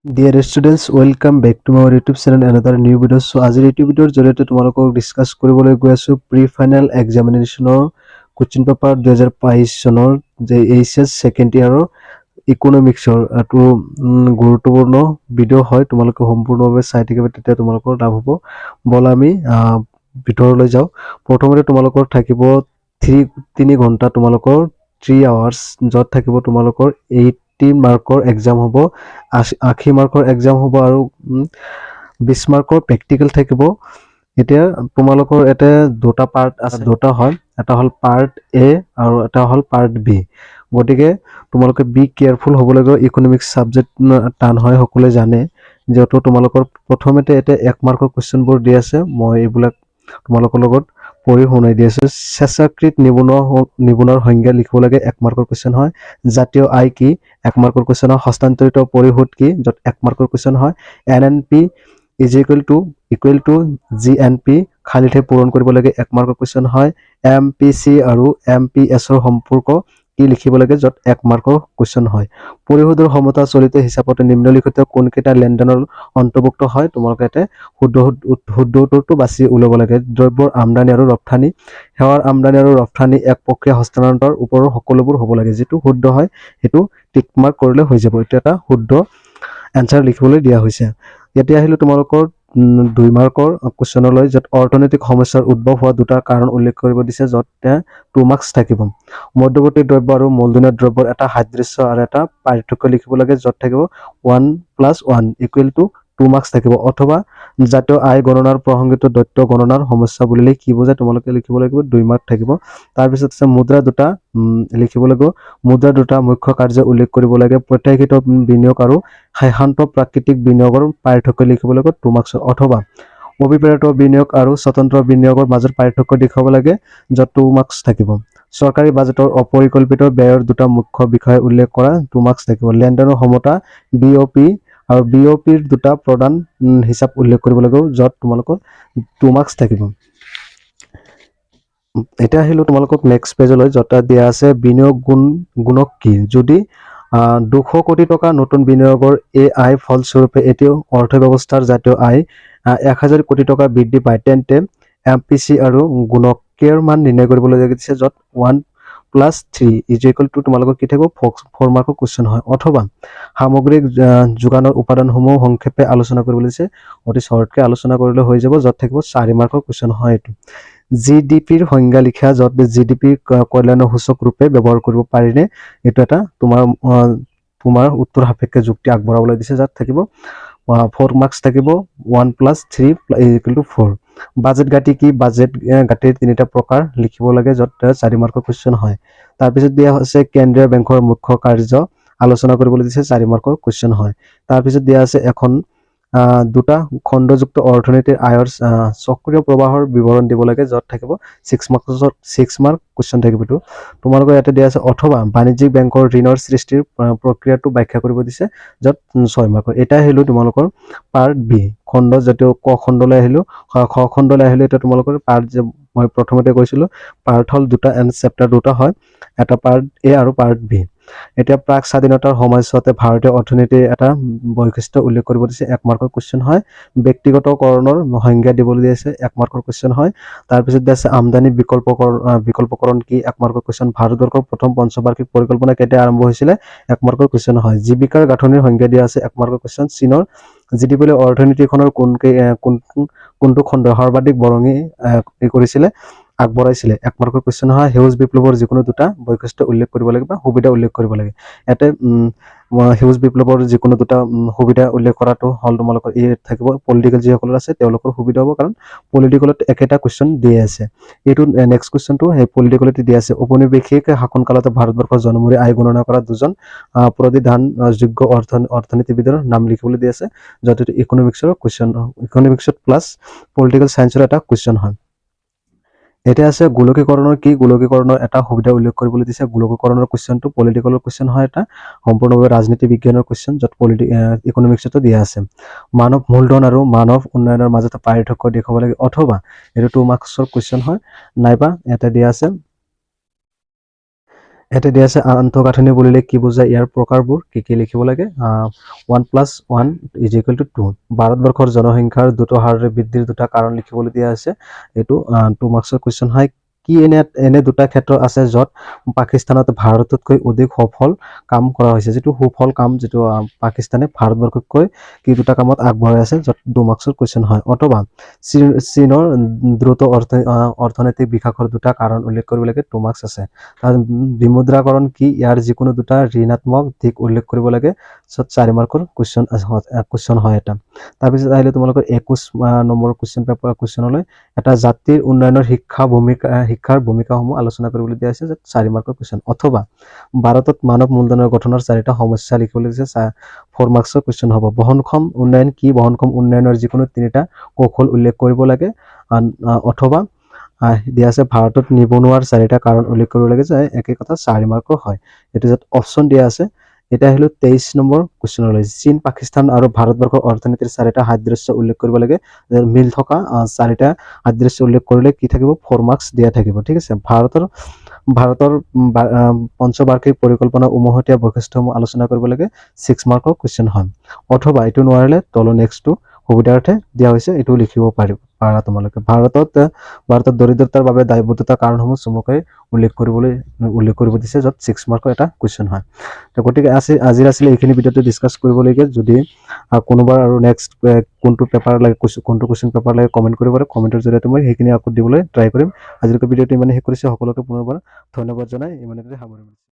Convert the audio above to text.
Dear students, welcome back to our YouTube channel another new video. So আজিৰ এই ভিডিঅ'ৰ জৰিয়তে তোমালোকক ডিসকাস কৰিবলৈ গৈ আছো প্ৰি ফাইনাল এক্সামিনেশনৰ কোশ্চেন পেপাৰ 2022 চনৰ যে এইচএস সেকেন্ড ইয়াৰৰ ইকোনমিক্সৰ এটো গুৰুত্বপূৰ্ণ ভিডিঅ' হয় তোমালোকে সম্পূৰ্ণভাৱে চাই থাকিবা তেতিয়া তোমালোকৰ লাভ হ'ব বল আমি ভিতৰলৈ যাও প্ৰথমতে তোমালোকৰ থাকিব 3 ঘণ্টা তোমালোকৰ 3 আৱাৰ্স যত থাকিব তোমালোকৰ 80 মাৰ্কৰ এক্সাম হ'ব 80 মাৰ্কৰ এক্সাম হ'ব আৰু 20 মাৰ্কৰ প্ৰ্যাকটিক্যাল থাকিব এতিয়া তোমালোকৰ এতে দুটা পাৰ্ট আছে দুটা হয় এটা হল পাৰ্ট এ আৰু এটা হল পাৰ্ট বি গটিকে তোমালোকে বি কেয়ারফুল হ'ব লাগিব ইকোনমিক্স সাবজেক্ট টান হয় সকলে জানে যেটো তোমালোকৰ প্ৰথমতে এতে 1 মাৰ্কৰ কোশ্চেন বোৰ দি আছে মই এইবিলাক তোমালোকৰ লগত পঢ়ি শুনাই দি আছে স্বেচ্ছাকৃত নিবনুৱাৰ সংজ্ঞা লিখিব লাগে 1 মাৰ্কৰ কোশ্চেন হয় জাতীয় আয় কি 1 মাৰ্কৰ কোশ্চেন হয় হস্তান্তৰিত পৰিশোধ কি যত 1 মাৰ্কৰ কোশ্চেন হয় NNP is equal to GNP খালি ঠাই পূৰণ কৰিব লাগে 1 মাৰ্কৰ কোশ্চেন হয় MPC আৰু MPS ৰ সম্পৰ্ক কি লিখিব লাগে যত 1 মাৰ্কৰ কোশ্চেন হয় পৰিশোধৰ ক্ষমতা চলিত হিচাপত নিম্নলিখিত কোনকেটা লেনদেনৰ অন্তৰ্ভুক্ত হয় তোমালোকে এতে শুদ্ধ উত্তৰটো বাছি উলাব লাগে দ্ৰব্যৰ আমদানি আৰু ৰপ্তানি সেৱাৰ আমদানি আৰু ৰপ্তানি এক প্ৰক্ৰিয়া হস্তান্তৰ ওপৰৰ সকলোবোৰ হ'ব লাগে যেটো শুদ্ধ হয় হেতু টিক মাৰ্ক কৰিলে হৈ যাব এটা এটা শুদ্ধ আনসাৰ লিখিবলৈ দিয়া হৈছে এতিয়া আহিলো তোমালোকৰ 2 মাৰ্কৰ কোশ্চেনলৈ যত অৰ্থনৈতিক সমস্যাৰ উদ্ভৱ হোৱা দুটা কাৰণ উল্লেখ কৰিব দিছে যত 2 মাৰ্কস থাকিব মধ্যৱৰ্তী দ্ৰব্য আৰু মূলধনীয় দ্ৰব্যৰ এটা সাদৃশ্য আৰু এটা পাৰ্থক্য লিখিব লাগে যত থাকিব 1+1 = 2 মাৰ্কস থাকিব অথবা জাতীয় আয় গণনাৰ প্ৰসংগিত দত্ত গণনাৰ সমস্যা বুলিলে কি বুজায় তোমালোকে লিখিব লাগিব 2 মাৰ্ক থাকিব তাৰ পিছত আছে মুদ্ৰা দুটা লিখিব লাগিব মুদ্ৰা দুটা মুখ্য কাৰ্য উল্লেখ কৰিব লাগে প্ৰত্যাশিত বিনিয়োগ আৰু হাইহান্ত প্ৰাকৃতিক বিনিয়োগৰ পাৰ্থক্য লিখিব লাগিব 2 মাৰ্কস অথবা অভিপ্ৰেত বিনিয়োগ আৰু স্বতন্ত্ৰ বিনিয়োগৰ মাজৰ পাৰ্থক্য দেখাব লাগে যত 2 মাৰ্কস থাকিব সৰকাৰি বাজেটৰ অপৰিকল্পিত ব্যয়ৰ দুটা মুখ্য বিষয় উল্লেখ কৰা 2 মাৰ্কস থাকিব লেনদেনৰ সমতা বিওপি আৰু বিওপিৰ দুটা প্ৰদান হিচাপ উল্লেখ কৰিব লাগিব যত তোমালোকৰ 2 মাৰ্কস থাকিব এটা আহিলো তোমালোকক নেক্সট পেজলৈ যত দিয়া আছে বিনিয়োগ গুণক কি যদি 200 কোটি টকা নতুন বিনিয়োগৰ এই আয় ফলস্বৰূপে এটি অৰ্থব্যৱস্থাৰ জাতীয় আয় 1000 কোটি টকা বৃদ্ধি পায় তেন্তে এমপিসি আৰু গুণকৰ মান নিৰ্ণয় কৰিবলৈ লাগিছে যত 1+3 = তোমালোকৰ কি থাকিব 4 মাৰ্কৰ কোশ্চেন হয় অথবা সামগ্ৰিক যোগানৰ উপাদানসমূহ সংক্ষেপে আলোচনা কৰিবলৈ দিছে অতি শৰ্টকে আলোচনা কৰিলে হৈ যাব যত থাকিব 4 মাৰ্কৰ কোশ্চেন হয় এটো জিডিপিৰ সংজ্ঞা লিখা যত জিডিপি কল্যাণৰ সূচক ৰূপে ব্যৱহাৰ কৰিব পাৰিনে এটো এটা তোমাৰ উত্তৰ সাপেক্ষে যুক্তি আগবঢ়াবলৈ দিছে যাত থাকিব 4 মাৰ্কস থাকিব 1+3 = 4 বাজেট গাঁতি কি বাজেট গাঁতিৰ তিনিটা প্ৰকাৰ লিখিব লাগে যত 4 মাৰ্কৰ কোশ্চেন হয় তাৰ পিছত দিয়া আছে কেন্দ্ৰীয় বেংকৰ মুখ্য কাৰ্য আলোচনা কৰিবলৈ দিছে 4 মাৰ্কৰ কোশ্চেন হয় তাৰ পিছত দিয়া আছে এখন দুটা খণ্ডযুক্ত অৰ্থনীতিৰ আয়ৰ চক্ৰীয় প্ৰবাহৰ বিৱৰণ দিব লাগে যত থাকিব 6 মাৰ্ক কোশ্চেন থাকিব তো তোমালোকৰ ইয়াতে দিয়া আছে অথবা বাণিজ্যিক বেংকৰ ঋণৰ সৃষ্টিৰ প্ৰক্ৰিয়াটো ব্যাখ্যা কৰিব দিছে যত 6 মাৰ্কৰ এটা হেলো তোমালোকৰ পাৰ্ট বি খণ্ড জাতীয় ক খণ্ডলৈ আহিলো খ খণ্ডলৈ আহিলো এটা তোমালোকৰ পাৰ্ট যে মই প্ৰথমতে কৈছিলো পাৰ্ট হল দুটা এন্ড চেপ্টাৰ দুটা হয় এটা পাৰ্ট এ আৰু পাৰ্ট বি এতিয়া প্ৰাক স্বাধীনতাৰ সময়ছোৱাতে ভাৰতীয় অৰ্থনীতি এটা বৈশিষ্ট্য উল্লেখ কৰিব দিছে 1 মাৰ্কৰ কোশ্চেন হয় ব্যক্তিগতকৰণৰ সংজ্ঞা দিবলৈ দিছে 1 মাৰ্কৰ কোশ্চেন হয় তাৰ পিছত দিছে আমদানি বিকল্পকৰণ কি 1 মাৰ্কৰ কোশ্চেন ভাৰতবৰ্ষৰ প্ৰথম পঞ্চবাৰ্ষিক পৰিকল্পনা কেতিয়া আৰম্ভ হৈছিল 1 মাৰ্কৰ কোশ্চেন হয় জীৱিকাৰ গাঁথনিৰ সংজ্ঞা দিয়া আছে 1 মাৰ্কৰ কোশ্চেন চীনৰ জিডিপি অৰ্থনীতিখনৰ কোনটো খণ্ড সৰ্বাধিক বৰঙি কৰিছিল আগবঢ়াইছিল 1 মাৰ্কৰ কোশ্চেন হয় হেউজ বিপ্লৱৰ যিকোনো দুটা বৈশিষ্ট্য উল্লেখ কৰিব লাগে বা সুবিধা উল্লেখ কৰিব লাগে এতে হেউজ বিপ্লৱৰ যিকোনো দুটা সুবিধা উল্লেখ কৰাটো হল তোমালোকৰ ই থাকিব পলিটিক্যাল যিসকল আছে তেওঁলোকৰ সুবিধা হ'ব কাৰণ পলিটিক্যালত একেটা কোশ্চেন দিয়ে আছে এটো নেক্সট কোশ্চেনটো হে পলিটিক্যালতে দিয়া আছে উপনিবেশিক শাসনকালতে ভাৰতবৰ্ষৰ জনমূৰি আয় গণনা কৰা দুজন প্ৰতিধান যোগ্য অৰ্থনীতিবিদৰ নাম লিখিবলৈ দিয়া আছে যত ইকোনমিক্সৰ কোশ্চেন ইকোনমিক্সত প্লাস পলিটিক্যাল সায়েন্সৰ এটা কোশ্চেন হয় এটা আছে গোলকীকৰণৰ কি গোলকীকৰণৰ এটা সুবিধা উল্লেখ কৰিবলৈ দিছে গোলকীকৰণৰ কোশ্চেনটো পলিটিক্যালৰ কোশ্চেন হয় এটা সম্পূৰ্ণভাৱে ৰাজনীতি বিজ্ঞানৰ কোশ্চেন যত ইকোনমিক্সটো দিয়া আছে মানৱ মূলধন আৰু মানৱ উন্নয়নৰ মাজত পাৰ্থক্য দেখাব লাগে অথবা এটো 2 মাৰ্কসৰ কোশ্চেন হয় নাইবা এটা দিয়া আছে ইয়াতে দিয়া আছে আন্তঃগাঁথনি বুলিলে কি বুজায়, ইয়াৰ প্ৰকাৰবোৰ কি লিখিব লাগে। 1+1 = 2। ভাৰতবৰ্ষৰ জনসংখ্যাৰ দ্ৰুত হাৰত বৃদ্ধিৰ দুটা কাৰণ লিখিবলৈ দিয়া আছে। এইটো 2 মাৰ্কছৰ কুৱেশ্যন হয়। কি এনে দুটা ক্ষেত্ৰ আছে য'ত পাকিস্তানত ভাৰততকৈ অধিক সফল কাম কৰা হৈছে, যিটো সুফল কাম যিটো পাকিস্তানে ভাৰতবৰ্ষতকৈ কি দুটা কামত আগবঢ়াই আছে, য'ত 2 মাৰ্কছৰ কুৱেশ্যন হয়। অথবা চীনৰ দ্ৰুত অৰ্থনৈতিক বিকাশৰ দুটা কাৰণ উল্লেখ কৰিব লাগে, 2 মাৰ্কছ আছে। বিমুদ্ৰাকৰণ কি, ইয়াৰ যিকোনো দুটা ঋণাত্মক দিশ উল্লেখ কৰিব লাগে, য'ত 4 মাৰ্কৰ কুৱেশ্যন হয় এটা। তাৰপিছত আহিলে তোমালোকৰ 21 নম্বৰ কুৱেশ্যনলৈ এটা জাতিৰ উন্নয়নৰ শিক্ষাৰ ভূমিকাসমূহ আলোচনা কৰিবলৈ দিয়া হৈছে, য'ত 4 মাৰ্কৰ কুৱেশ্যন। অথবা ভাৰতত মানৱ মূলধনৰ গঠনৰ 4টা সমস্যা লিখিবলৈ দিছে, 4 মাৰ্কছৰ কুৱেশ্যন হ'ব। বহনক্ষম উন্নয়ন কি, বহনক্ষম উন্নয়নৰ যিকোনো 3টা কৌশল উল্লেখ কৰিব লাগে। অথবা দিয়া আছে ভাৰতত নিবনুৱাৰ 4টা কাৰণ উল্লেখ কৰিব লাগে, যে একে কথা 4 মাৰ্কৰ হয়। এইটো য'ত অপশ্যন দিয়া আছে। এটা আহিলো 23 নম্বৰ কুৱেশ্যনলৈ, চীন, পাকিস্তান আৰু ভাৰতবৰ্ষৰ অৰ্থনীতিৰ 4টা সাদৃশ্য উল্লেখ কৰিব লাগে। মিল থকা 4টা সাদৃশ্য উল্লেখ কৰিলে কি থাকিব, 4 মাৰ্কছ দিয়া থাকিব। ঠিক আছে। ভাৰতৰ পঞ্চবাৰ্ষিক পৰিকল্পনা উমৈহতীয়া বৈশিষ্ট্যসমূহ আলোচনা কৰিব লাগে, 6 মাৰ্কৰ কুৱেশ্যন হয়। অথবা এইটো নোৱাৰিলে তলৰ নেক্সটটো সুবিধাৰ্থে দিয়া হৈছে, এইটো লিখিব পাৰা তোমালোকে। ভাৰতত দৰিদ্ৰতাৰ বাবে দায়বদ্ধতা কাৰণসমূহ চমুকৈ উল্লেখ কৰিব দিছে, য'ত 6 মাৰ্কৰ এটা কুৱেশ্যন হয়। তো গতিকে আজিৰ আছিলে এইখিনি ভিডিঅ'টো ডিছকাছ কৰিবলগীয়া। যদি কোনোবাৰ আৰু নেক্সট কোনটো পেপাৰ লাগে, কোনটো কুৱেশ্যন পেপাৰ লাগে কমেণ্ট কৰিব পাৰে। কমেণ্টৰ জৰিয়তে মই সেইখিনি আকৌ দিবলৈ ট্ৰাই কৰিম। আজিলৈকে ভিডিঅ'টো ইমানে শেষ কৰিছোঁ। সকলোকে পুনৰবাৰ ধন্যবাদ জনাই ইমানতে সামৰিছোঁ।